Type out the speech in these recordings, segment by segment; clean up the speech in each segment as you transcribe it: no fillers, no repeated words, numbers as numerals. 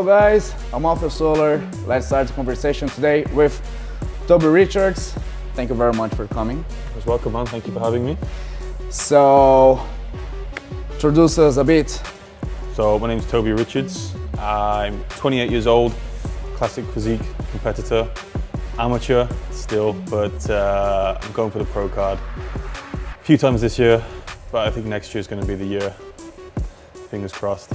guys, I'm Alphio Solar. Let's start the conversation today with Toby Richards. Thank you very much for coming. You're welcome, man. Thank you for having me. So, introduce us a bit. So my name's Toby Richards. I'm 28 years old, classic physique competitor, amateur still, but I'm going for the pro card a few times this year, but I think next year is going to be the year. Fingers crossed.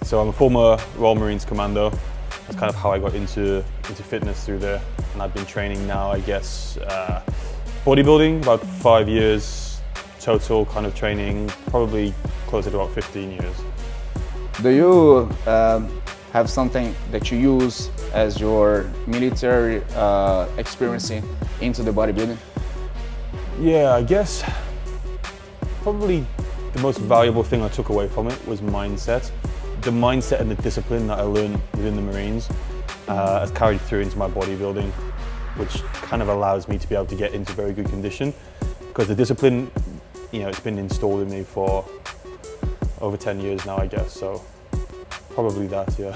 So I'm a former Royal Marines commando. That's kind of how I got into fitness through there. And I've been training now, I guess, bodybuilding, about 5 years total kind of training, probably closer to about 15 years. Do you have something that you use as your military experience into the bodybuilding? Yeah, I guess probably the most valuable thing I took away from it was mindset. The mindset and the discipline that I learned within the Marines has carried through into my bodybuilding, which kind of allows me to be able to get into very good condition. Because the discipline, it's been installed in me for over 10 years now, I guess. So probably that, yeah.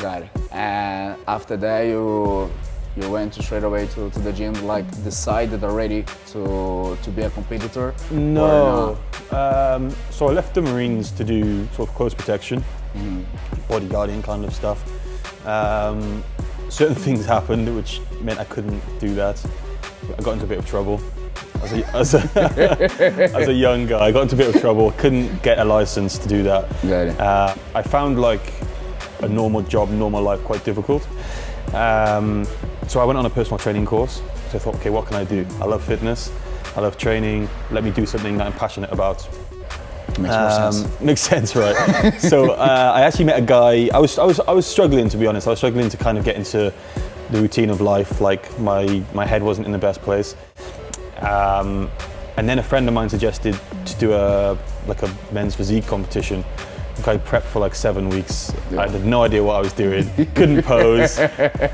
Got it. And after that, you went straight away to the gym, like decided already to be a competitor? No. So I left the Marines to do sort of close protection, bodyguarding kind of stuff. Certain things happened which meant I couldn't do that. I got into a bit of trouble. As a young guy, I got into a bit of trouble, couldn't get a license to do that. Got it. I found like a normal job, normal life quite difficult. So I went on a personal training course. So I thought, okay, what can I do? I love fitness, I love training, let me do something that I'm passionate about. Makes more sense. Makes sense, right? So I actually met a guy, I was struggling, to be honest. I was struggling to kind of get into the routine of life, like my head wasn't in the best place. And then a friend of mine suggested to do a men's physique competition. I prepped for like 7 weeks. Yeah. I had no idea what I was doing. Couldn't pose.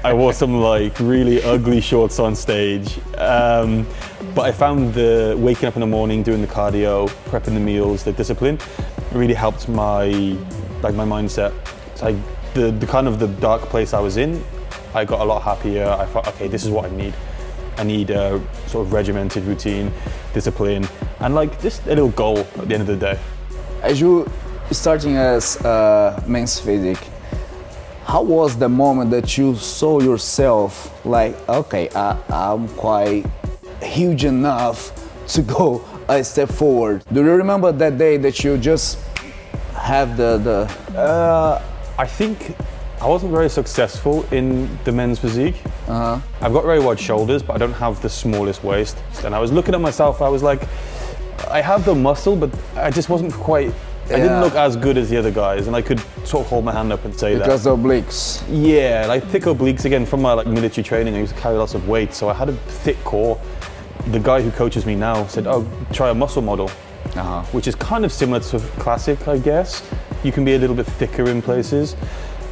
I wore some like really ugly shorts on stage. But I found the waking up in the morning, doing the cardio, prepping the meals, the discipline, really helped my mindset. So the kind of the dark place I was in, I got a lot happier. I thought, okay, this is what I need. I need a sort of regimented routine, discipline, and like just a little goal at the end of the day. As you starting as men's physique, how was the moment that you saw yourself like, okay, I'm quite huge enough to go a step forward? Do you remember that day that you just have I think I wasn't very successful in the men's physique. I've got very wide shoulders, but I don't have the smallest waist. And I was looking at myself, I was like, I have the muscle, but I just wasn't quite, I didn't look as good as the other guys, and I could sort of hold my hand up and say because the obliques. Yeah, like thick obliques, again, from my military training, I used to carry lots of weight, so I had a thick core. The guy who coaches me now said, oh, try a muscle model, which is kind of similar to classic, I guess. You can be a little bit thicker in places,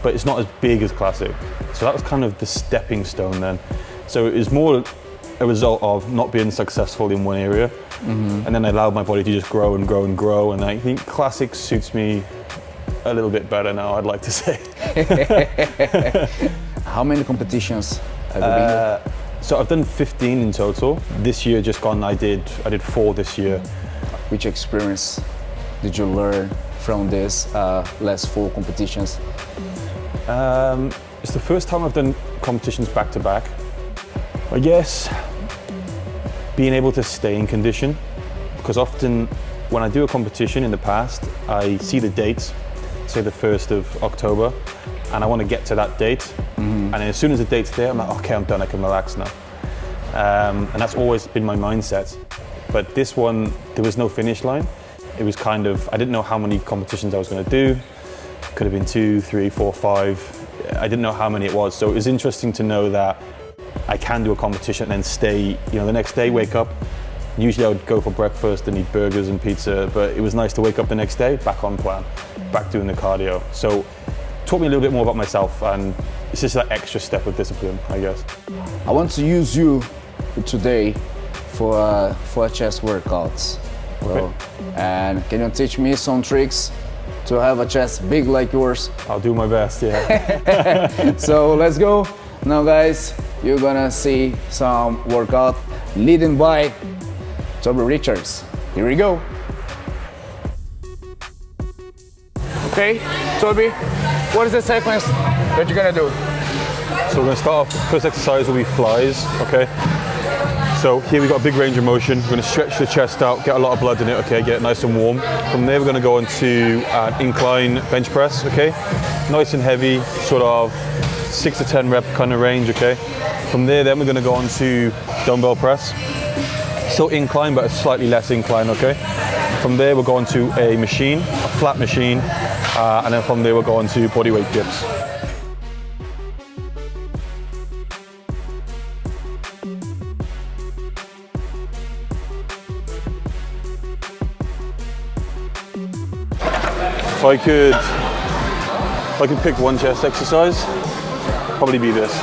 but it's not as big as classic. So that was kind of the stepping stone then. So it was more a result of not being successful in one area, and then I allowed my body to just grow and grow and grow, and I think classic suits me a little bit better now, I'd like to say. How many competitions have you been in? So I've done 15 in total. This year just gone, I did 4 this year. Which experience did you learn from this last 4 competitions? It's the first time I've done competitions back to back. I guess being able to stay in condition, because often when I do a competition in the past, I see the dates, say the 1st of October, and I want to get to that date. And as soon as the date's there, I'm like, okay, I'm done, I can relax now. And that's always been my mindset. But this one, there was no finish line. It was kind of, I didn't know how many competitions I was going to do. Could have been 2, 3, 4, 5. I didn't know how many it was. So it was interesting to know that I can do a competition and then stay, the next day, wake up. Usually I would go for breakfast and eat burgers and pizza, but it was nice to wake up the next day, back on plan, back doing the cardio. So taught me a little bit more about myself, and it's just that extra step of discipline, I guess. I want to use you today for chest workouts. Okay. And can you teach me some tricks to have a chest big like yours. I'll do my best, yeah. So let's go. Now guys, you're gonna see some workout leading by Toby Richards. Here we go. Okay, Toby, what is the sequence that you're gonna do? So we're gonna start off, first exercise will be flies, okay? So here we've got a big range of motion. We're gonna stretch the chest out, get a lot of blood in it, okay? Get it nice and warm. From there, we're gonna go into an incline bench press, okay? Nice and heavy, sort of 6 to 10 rep kind of range, okay? From there, then we're gonna go on to dumbbell press. Still incline, but a slightly less incline, okay? From there, we'll go on to a machine, a flat machine, and then from there, we'll go on to bodyweight dips. If I could pick one chest exercise, probably be this.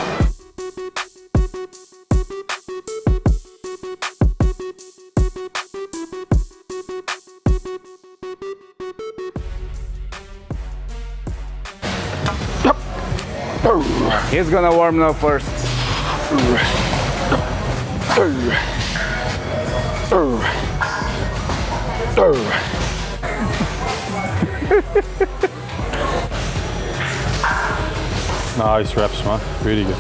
He's gonna warm up first. Nice reps, man. Really good.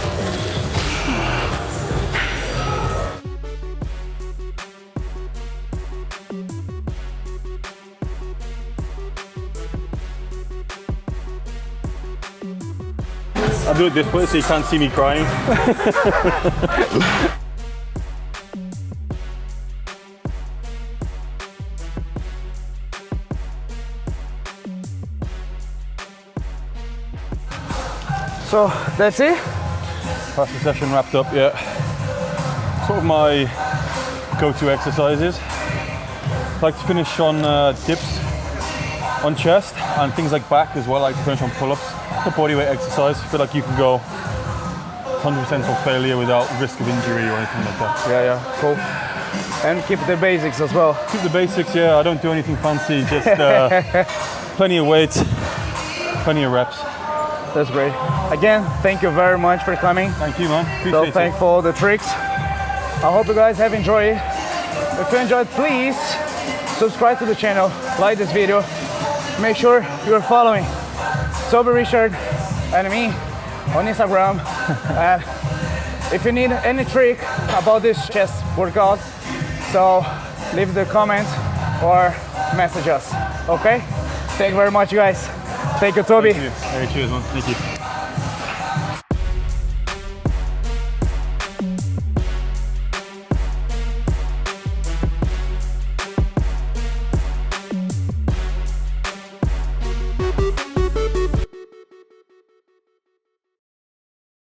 I'll do it this way so you can't see me crying. So that's it? That's the session wrapped up, yeah. Sort of my go-to exercises. I like to finish on dips, on chest, and things like back as well. I like to finish on pull-ups. The bodyweight exercise. I feel like you can go 100% for failure without risk of injury or anything like that. Yeah, cool. And keep the basics as well. Keep the basics, yeah. I don't do anything fancy, just plenty of weight, plenty of reps. That's great. Again, thank you very much for coming. Thank you, man. Appreciate So it. thanks for all the tricks. I hope you guys have enjoyed it. If you enjoyed, please subscribe to the channel, like this video, make sure you're following Toby Richards and me on Instagram. If you need any trick about this chest workout, so leave the comment or message us. Okay? Thank you very much, guys. Thank you, Toby. Thank you. Hey, cheers, man. Thank you.